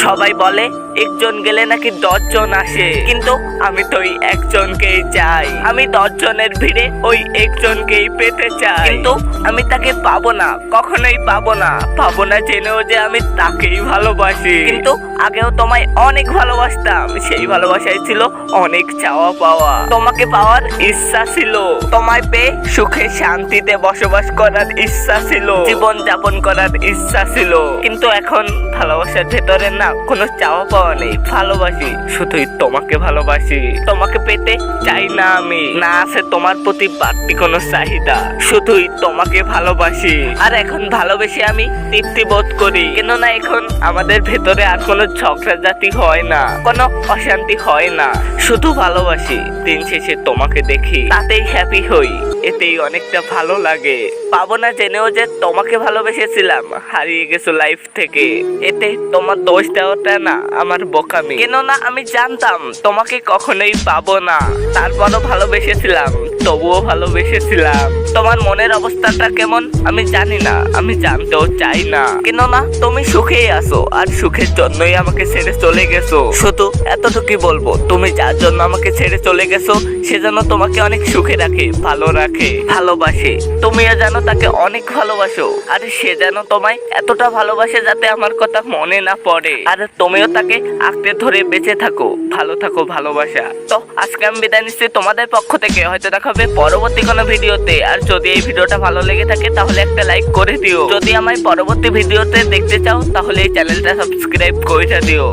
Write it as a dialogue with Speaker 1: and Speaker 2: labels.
Speaker 1: সবাই বলে একজন গেলে নাকি 10 জন আসে, কিন্তু আমি তো ওই একজনকেই চাই। আমি 10 জনের ভিড়ে ওই একজনকেই পেতে চাই, কিন্তু আমি তাকে পাবো না, কখনোই পাবো না। পাবো না জেনেও যে আমি তাকেই ভালোবাসি। কিন্তু আগেও তোমায় অনেক ভালোবাসতাম, সেই ভালোবাসায় ছিল অনেক চাওয়া পাওয়া। তোমাকে পাওয়ার ইচ্ছা ছিল, তোমায় পেয়ে সুখে শান্তিতে বসবাস করার ইচ্ছা ছিল, জীবন যাপন করার ইচ্ছা ছিল। কিন্তু এখন ভালোবাসার ভেতরে না কোনো চাওয়া পাওয়া নেই, ভালোবাসি, শুধুই তোমাকে ভালোবাসি। তোমাকে পেতে চাই না আমি, না আছে তোমার প্রতি বাড়তি কোনো চাহিদা, শুধুই তোমাকে ভালোবাসি। আর এখন ভালোবেসে আমি তৃপ্তি বোধ করি, কেননা এখন আমাদের ভেতরে আর কোনো ঝগড়া জাতি হয় না, কোনো অশান্তি হয় না, শুধু ভালোবাসি। দিন শেষে তোমাকে দেখি, তাতেই হ্যাপি হই, এতেই অনেকটা ভালো লাগে। পাবো না জেনেও যে তোমাকে ভালোবেসেছিলাম, হারিয়ে গেছো লাইফ থেকে, এতে তোমার দোষ দেওয়াটা না আমার বোকামি। কেননা আমি জানতাম তোমাকে কখনোই পাবো না, তারপরও ভালোবেসেছিলাম, তবুও ভালোবেসেছিলাম। তোমার মনের অবস্থাটা কেমন আমি জানি না, আমি জানতেও চাই না, কেননা তুমি সুখেই আছো, আর সুখের জন্যই আমাকে ছেড়ে চলে গেছো। শুধু এতটুকুই বলবো, তুমি যার জন্য আমাকে ছেড়ে চলে গেছো সে যেন তোমাকে অনেক সুখে রাখে, ভালো রাখে, ভালোবাসে। তুমিও যেন তাকে অনেক ভালোবাসো, আর সে যেন তোমায় এতটা ভালোবাসে যাতে আমার কথা মনে না পড়ে, আর তুমিও তাকে আঁকড়ে ধরে বেঁচে থাকো, ভালো থাকো, ভালোবাসা। তো আজকে আমি বিদায় নিচ্ছি তোমাদের পক্ষ থেকে, হয়তো দেখা হবে পরবর্তী কোনো ভিডিওতে। আর যদি এই ভিডিওটা ভালো লেগে থাকে তাহলে একটা লাইক করে দিও। যদি আমায় পরবর্তী ভিডিওতে দেখতে চাও তাহলে এই চ্যানেলটা সাবস্ক্রাইব করে দিও।